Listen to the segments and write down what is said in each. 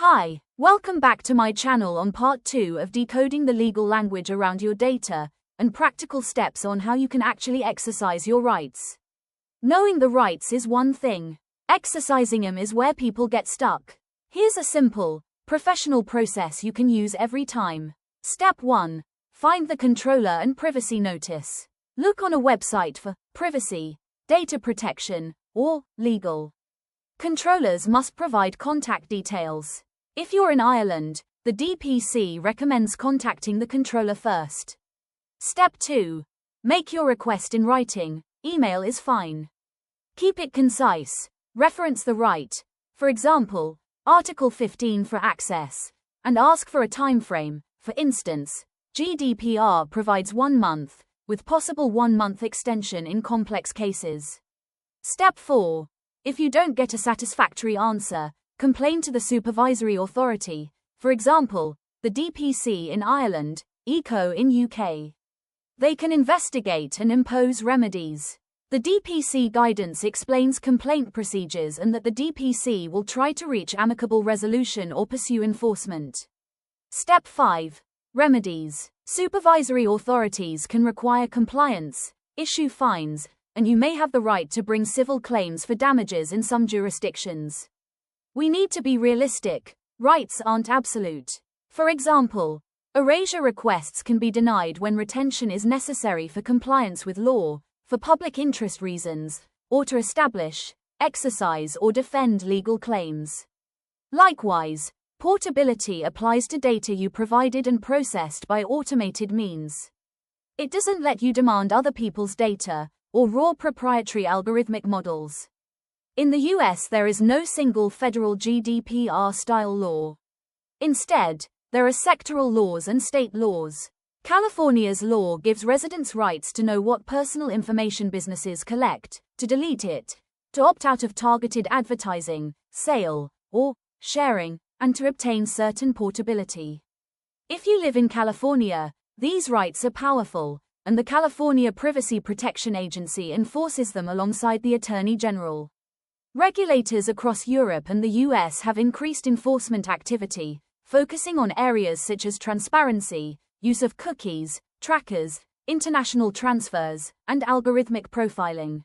Hi, welcome back to my channel on part 2 of decoding the legal language around your data and practical steps on how you can actually exercise your rights. Knowing the rights is one thing. Exercising them is where people get stuck. Here's a simple, professional process you can use every time. Step 1. Find the controller and privacy notice. Look on a website for privacy, data protection, or legal. Controllers must provide contact details. If you're in Ireland, the DPC recommends contacting the controller first. Step 2. Make your request in writing. Email is fine. Keep it concise. Reference the right, for example, Article 15 for access, and ask for a time frame. For instance, GDPR provides 1 month, with possible 1-month extension in complex cases. Step 4. If you don't get a satisfactory answer, complain to the supervisory authority, for example, the DPC in Ireland, ECO in UK. They can investigate and impose remedies. The DPC guidance explains complaint procedures and that the DPC will try to reach amicable resolution or pursue enforcement. Step 5. Remedies. Supervisory authorities can require compliance, issue fines, and you may have the right to bring civil claims for damages in some jurisdictions. We need to be realistic. Rights aren't absolute. For example, erasure requests can be denied when retention is necessary for compliance with law, for public interest reasons, or to establish, exercise, or defend legal claims. Likewise, portability applies to data you provided and processed by automated means. It doesn't let you demand other people's data, or raw proprietary algorithmic models. In the US, there is no single federal GDPR-style law. Instead, there are sectoral laws and state laws. California's law gives residents rights to know what personal information businesses collect, to delete it, to opt out of targeted advertising, sale, or sharing, and to obtain certain portability. If you live in California, these rights are powerful, and the California Privacy Protection Agency enforces them alongside the Attorney General. Regulators across Europe and the US have increased enforcement activity, focusing on areas such as transparency, use of cookies, trackers, international transfers, and algorithmic profiling.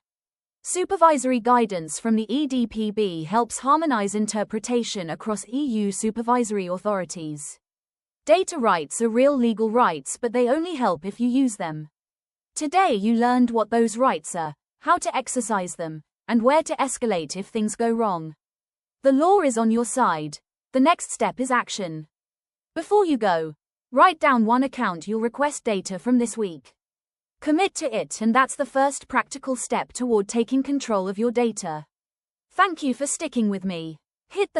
Supervisory guidance from the EDPB helps harmonize interpretation across EU supervisory authorities. Data rights are real legal rights, but they only help if you use them. Today you learned what those rights are, how to exercise them, and where to escalate if things go wrong. The law is on your side. The next step is action. Before you go, write down one account you'll request data from this week. Commit to it, and that's the first practical step toward taking control of your data. Thank you for sticking with me. Hit the